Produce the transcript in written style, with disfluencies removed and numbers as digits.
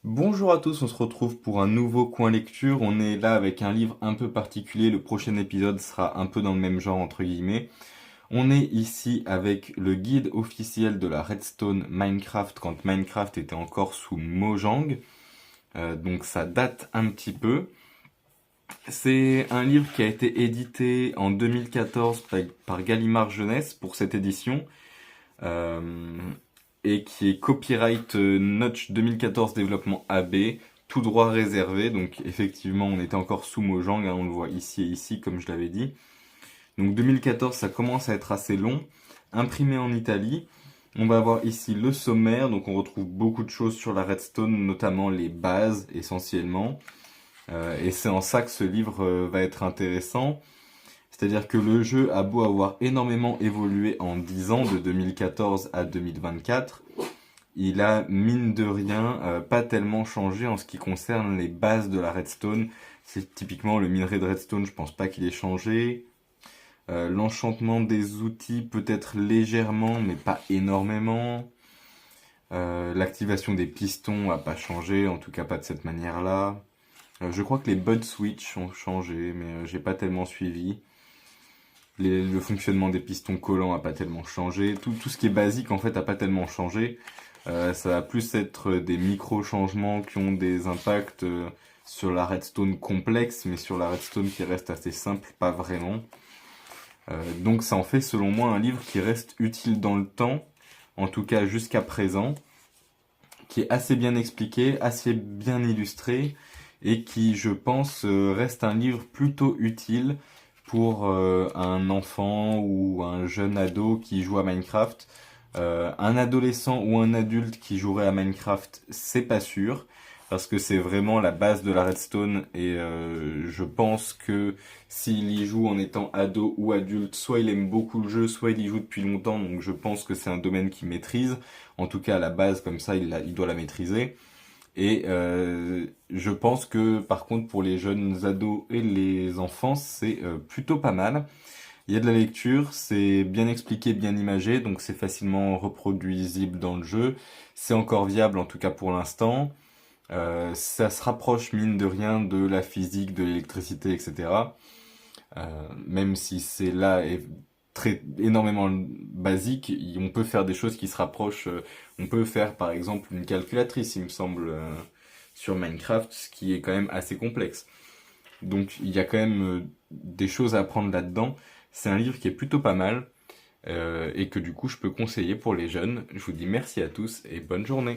Bonjour à tous, on se retrouve pour un nouveau coin lecture. On est là avec un livre un peu particulier. Le prochain épisode sera un peu dans le même genre, entre guillemets. On est ici avec le guide officiel de la Redstone Minecraft quand Minecraft était encore sous Mojang. Donc ça date un petit peu. C'est un livre qui a été édité en 2014 par Gallimard Jeunesse pour cette édition. Euh, et qui est copyright Notch 2014 développement AB, tout droit réservé. Donc effectivement, on était encore sous Mojang, hein, on le voit ici et ici, comme je l'avais dit. Donc 2014, ça commence à être assez long, imprimé en Italie. On va avoir ici le sommaire, donc on retrouve beaucoup de choses sur la Redstone, notamment les bases essentiellement. Et c'est en ça que ce livre va être intéressant. C'est-à-dire que le jeu a beau avoir énormément évolué en 10 ans, de 2014 à 2024, il a, mine de rien, pas tellement changé en ce qui concerne les bases de la redstone. C'est typiquement le minerai de redstone, je pense pas qu'il ait changé. L'enchantement des outils peut-être légèrement, mais pas énormément. L'activation des pistons a pas changé, en tout cas pas de cette manière-là. Je crois que les bud switch ont changé, mais j'ai pas tellement suivi. Le fonctionnement des pistons collants a pas tellement changé. Tout ce qui est basique en fait a pas tellement changé. Ça va plus être des micro-changements qui ont des impacts sur la redstone complexe, mais sur la redstone qui reste assez simple, pas vraiment. Donc ça en fait selon moi un livre qui reste utile dans le temps, en tout cas jusqu'à présent, qui est assez bien expliqué, assez bien illustré, et qui, je pense, reste un livre plutôt utile pour un enfant ou un jeune ado qui joue à Minecraft. Un adolescent ou un adulte qui jouerait à Minecraft, c'est pas sûr, parce que c'est vraiment la base de la redstone et je pense que s'il y joue en étant ado ou adulte, soit il aime beaucoup le jeu, soit il y joue depuis longtemps, donc je pense que c'est un domaine qu'il maîtrise. En tout cas, à la base, comme ça, il doit la maîtriser. Et je pense que par contre pour les jeunes ados et les enfants, c'est plutôt pas mal. Il y a de la lecture, c'est bien expliqué, bien imagé, donc c'est facilement reproduisible dans le jeu. C'est encore viable en tout cas pour l'instant. Ça se rapproche mine de rien de la physique, de l'électricité, etc. Même si c'est là très énormément basique, on peut faire des choses qui se rapprochent. On peut faire par exemple une calculatrice, il me semble, sur Minecraft, ce qui est quand même assez complexe. Donc il y a quand même des choses à apprendre là-dedans. C'est un livre qui est plutôt pas mal et que du coup je peux conseiller pour les jeunes. Je vous dis merci à tous et bonne journée.